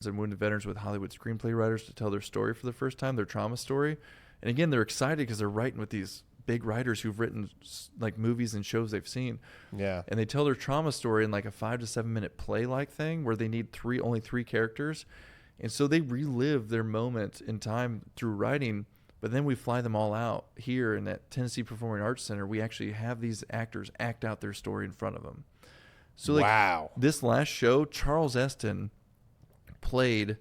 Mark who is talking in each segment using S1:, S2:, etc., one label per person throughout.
S1: and wounded veterans with Hollywood screenplay writers to tell their story for the first time, their trauma story. And again, they're excited because they're writing with these big writers who've written like movies and shows they've seen.
S2: Yeah.
S1: And they tell their trauma story in like a 5 to 7 minute play like thing where they need only three characters. And so they relive their moment in time through writing, but then we fly them all out here in that Tennessee Performing Arts Center. We actually have these actors act out their story in front of them. So like
S2: wow.
S1: This last show, Charles Eston played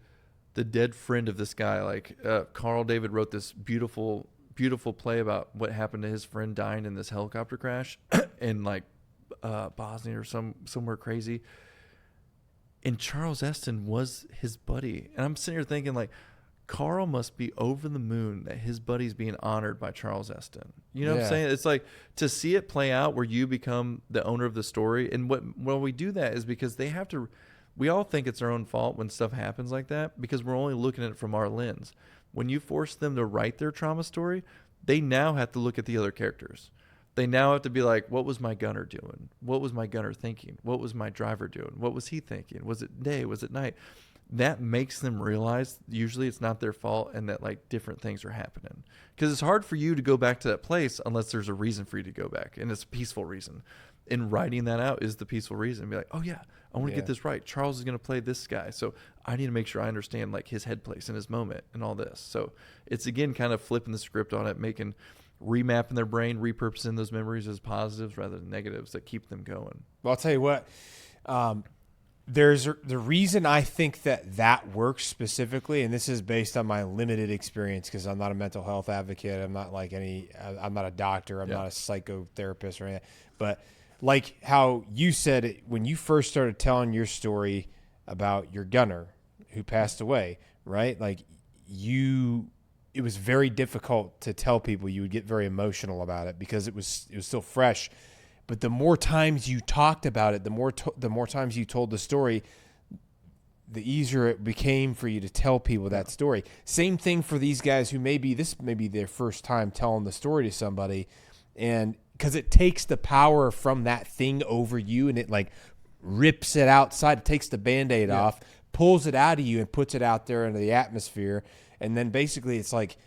S1: the dead friend of this guy. Like Carl David wrote this beautiful play about what happened to his friend dying in this helicopter crash in like Bosnia or somewhere crazy. And Charles Eston was his buddy. And I'm sitting here thinking like, Carl must be over the moon that his buddy's being honored by Charles Eston. You know what I'm saying? It's like to see it play out where you become the owner of the story. And when we do that is because they have to, we all think it's our own fault when stuff happens like that because we're only looking at it from our lens. When you force them to write their trauma story, they now have to look at the other characters. They now have to be like, what was my gunner doing? What was my gunner thinking? What was my driver doing? What was he thinking? Was it day? Was it night? That makes them realize usually it's not their fault and that like different things are happening. Because it's hard for you to go back to that place unless there's a reason for you to go back. And it's a peaceful reason. And writing that out is the peaceful reason. Be like, oh yeah, I want to get this right. Charles is going to play this guy. So I need to make sure I understand like his head place in his moment and all this. So it's again kind of flipping the script on it, remapping their brain, repurposing those memories as positives rather than negatives that keep them going.
S2: Well, I'll tell you what, there's the reason I think that works specifically, and this is based on my limited experience because I'm not a mental health advocate. I'm not like I'm not a doctor. I'm not a psychotherapist or anything. But like how you said it, when you first started telling your story about your gunner who passed away, right? Like it was very difficult to tell people. You would get very emotional about it because it was still fresh. But the more times you talked about it, the more times you told the story, the easier it became for you to tell people that story. Same thing for these guys who this may be their first time telling the story to somebody, and because it takes the power from that thing over you and it like rips it outside. It takes the Band-Aid off, pulls it out of you and puts it out there into the atmosphere. And then basically it's like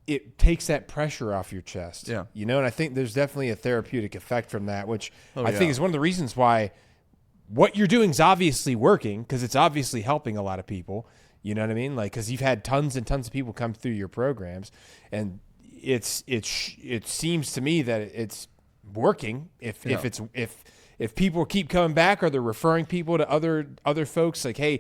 S2: it takes that pressure off your chest.
S1: Yeah.
S2: You know, and I think there's definitely a therapeutic effect from that, which I think is one of the reasons why what you're doing is obviously working because it's obviously helping a lot of people. You know what I mean? Like, because you've had tons and tons of people come through your programs, and it seems to me that it's working. If people keep coming back or they're referring people to other folks, like, hey,